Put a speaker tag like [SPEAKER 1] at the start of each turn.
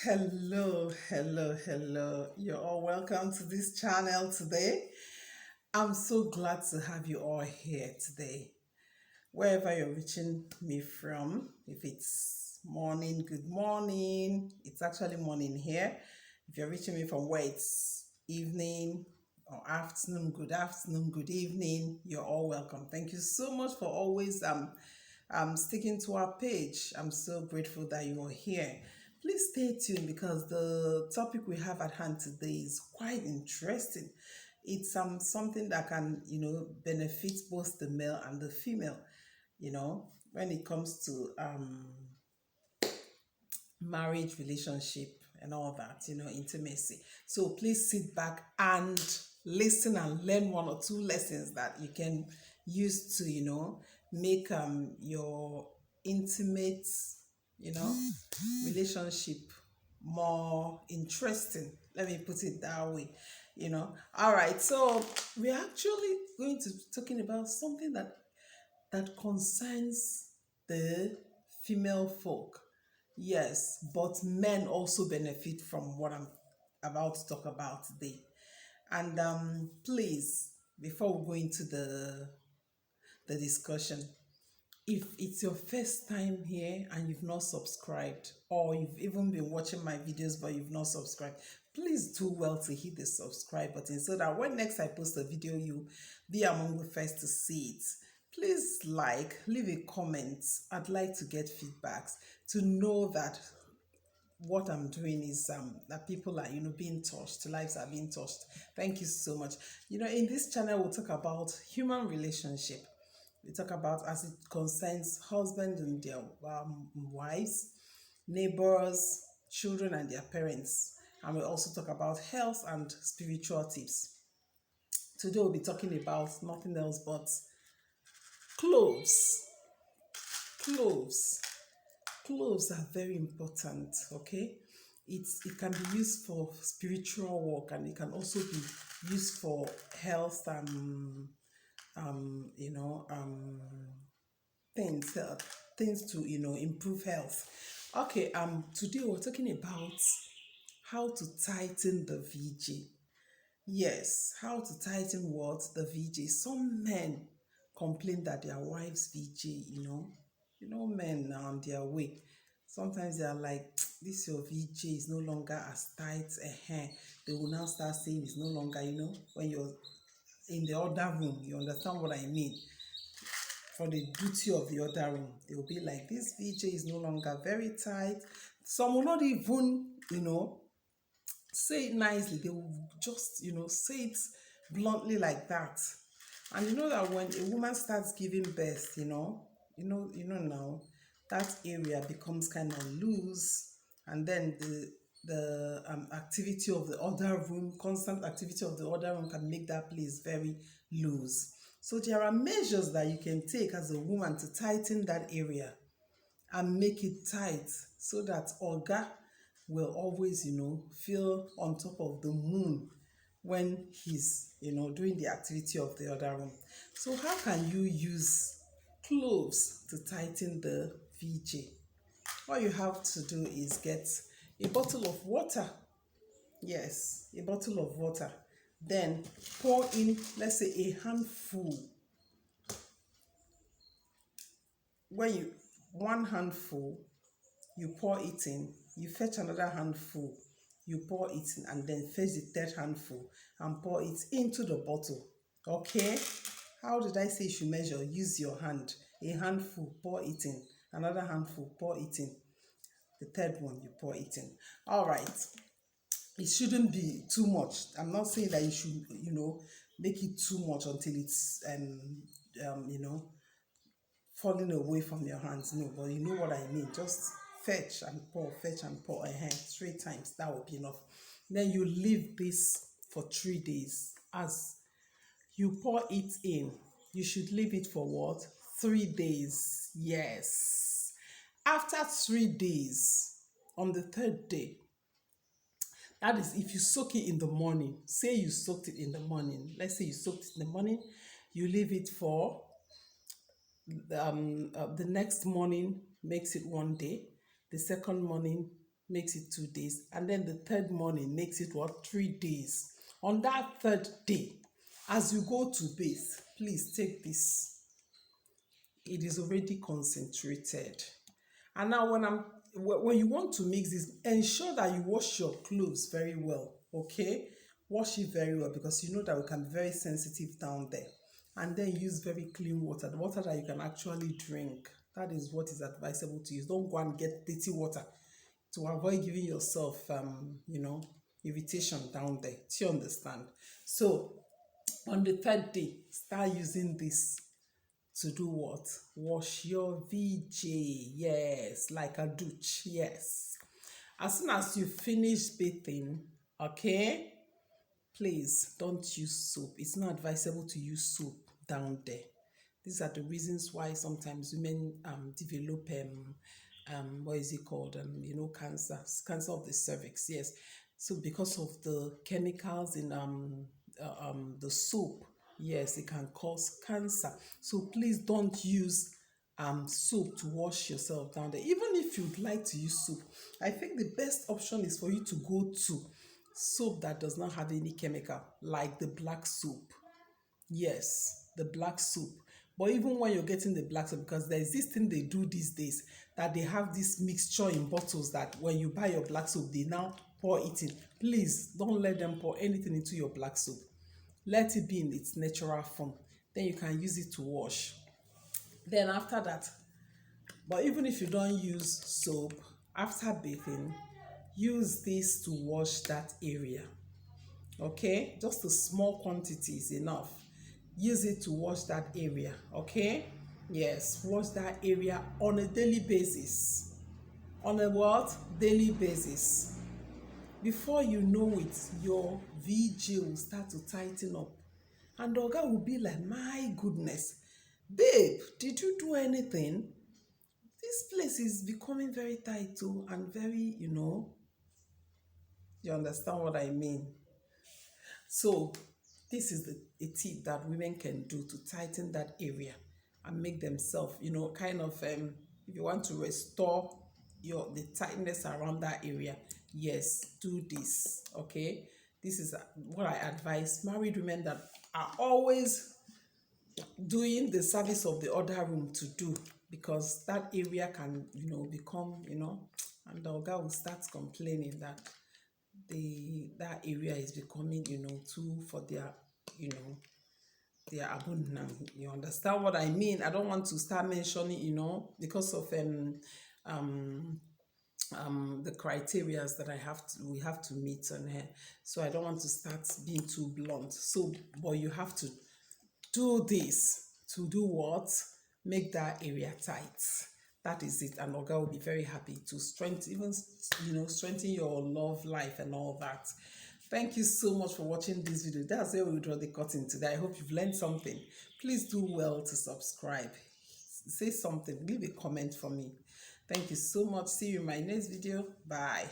[SPEAKER 1] Hello, hello, hello. You're all welcome to this channel today. I'm so glad to have you all here today. Wherever you're reaching me from, if it's morning, good morning. It's actually morning here. If you're reaching me from where it's evening or afternoon, good evening, you're all welcome. Thank you so much for always sticking to our page. I'm so grateful that you are here. Please stay tuned because the topic we have at hand today is quite interesting. It's something that can benefit both the male and the female. When it comes to marriage, relationship, and all that. Intimacy. So please sit back and listen and learn one or two lessons that you can use to make your intimate you know relationship more interesting. Let me put it that way. All right, so we're actually going to be talking about something that concerns the female folk. Yes, but men also benefit from what I'm about to talk about today. And please, before we go into the discussion, if it's your first time here and you've not subscribed, or you've even been watching my videos but you've not subscribed, please do well to hit the subscribe button so that when next I post a video, you be among the first to see it. Please leave a comment. I'd like to get feedbacks to know that what I'm doing is that people are being touched, lives are being touched. Thank you so much. In this channel we'll talk about human relationship. We talk about as it concerns husband and their wives, neighbors, children and their parents. And we also talk about health and spiritual tips. Today we'll be talking about nothing else but cloves. Cloves. Cloves are very important, okay? It can be used for spiritual work, and it can also be used for health um, you know, um, things, things to improve health. Okay, today we're talking about how to tighten the VG. Yes, how to tighten what? The VG. Some men complain that their wives VG, men are on their way. Sometimes they are like, this your VG is no longer as tight. They will now start saying it's no longer, when you're in the other room, you understand what I mean? For the duty of the other room, they will be like, this VJ is no longer very tight. Some will not even, say it nicely. They will just, say it bluntly like that. And you know that when a woman starts giving birth, now that area becomes kind of loose, and then the activity of the other room, constant activity of the other room can make that place very loose. So there are measures that you can take as a woman to tighten that area and make it tight so that Olga will always, feel on top of the moon when he's, doing the activity of the other room. So how can you use cloves to tighten the VJ? All you have to do is get a bottle of water. Yes, a bottle of water. Then pour in, let's say, a handful. When you, one handful, you pour it in, you fetch another handful, you pour it in, and then fetch the third handful and pour it into the bottle. Okay? How did I say you should measure? Use your hand. A handful, pour it in. Another handful, pour it in. The third one, you pour it in. All right. It shouldn't be too much. I'm not saying that you should, make it too much until it's, falling away from your hands. No, but you know what I mean. Just fetch and pour 3 times. That will be enough. Then you leave this for 3 days. As you pour it in, you should leave it for what? 3 days. Yes. After 3 days, on the third day, that is if you soak it in the morning. Say you soaked it in the morning. Let's say you soaked it in the morning. You leave it for the next morning, makes it one day. The second morning makes it 2 days, and then the third morning makes it what, 3 days. On that third day, as you go to bathe, please take this. It is already concentrated. And now when you want to mix this, ensure that you wash your clothes very well. Okay, wash it very well, because you know that we can be very sensitive down there. And then use very clean water, the water that you can actually drink. That is what is advisable to use. Don't go and get dirty water to avoid giving yourself irritation down there. Do you understand? So on the third day, start using this to do what? Wash your VJ. Yes, like a douche. Yes. As soon as you finish bathing, okay, please don't use soap. It's not advisable to use soap down there. These are the reasons why sometimes women develop what is it called, cancer of the cervix. Yes, so because of the chemicals in the soap, yes, it can cause cancer. So please don't use soap to wash yourself down there. Even if you'd like to use soap, I think the best option is for you to go to soap that does not have any chemical, like the black soap. Yes, the black soap. But even when you're getting the black soap, because there's this thing they do these days, that they have this mixture in bottles that when you buy your black soap, they now pour it in. Please don't let them pour anything into your black soap. Let it be in its natural form. Then you can use it to wash. Then after that, but even if you don't use soap, after bathing, use this to wash that area. Okay, just a small quantity is enough. Use it to wash that area. Okay, yes, wash that area on a daily basis. On a what? Daily basis. Before you know it, your VJ will start to tighten up, and the oga will be like, my goodness, babe, did you do anything? This place is becoming very tight too, and very, you understand what I mean. So this is a tip that women can do to tighten that area and make themselves, kind of if you want to restore the tightness around that area, yes, do this. Okay, this is what I advise married women that are always doing the service of the other room to do, because that area can become, and the guy will start complaining that that area is becoming too for their abundant. You understand what I mean? I don't want to start mentioning because of the criterias that we have to meet on here, so I don't want to start being too blunt. So but you have to do this to do what? Make that area tight. That is it. And Oga will be very happy to strengthen your love life and all that. Thank you so much for watching this video. That's where we draw the curtain today. I hope you've learned something. Please do well to subscribe. Say something. Leave a comment for me. Thank you so much. See you in my next video. Bye.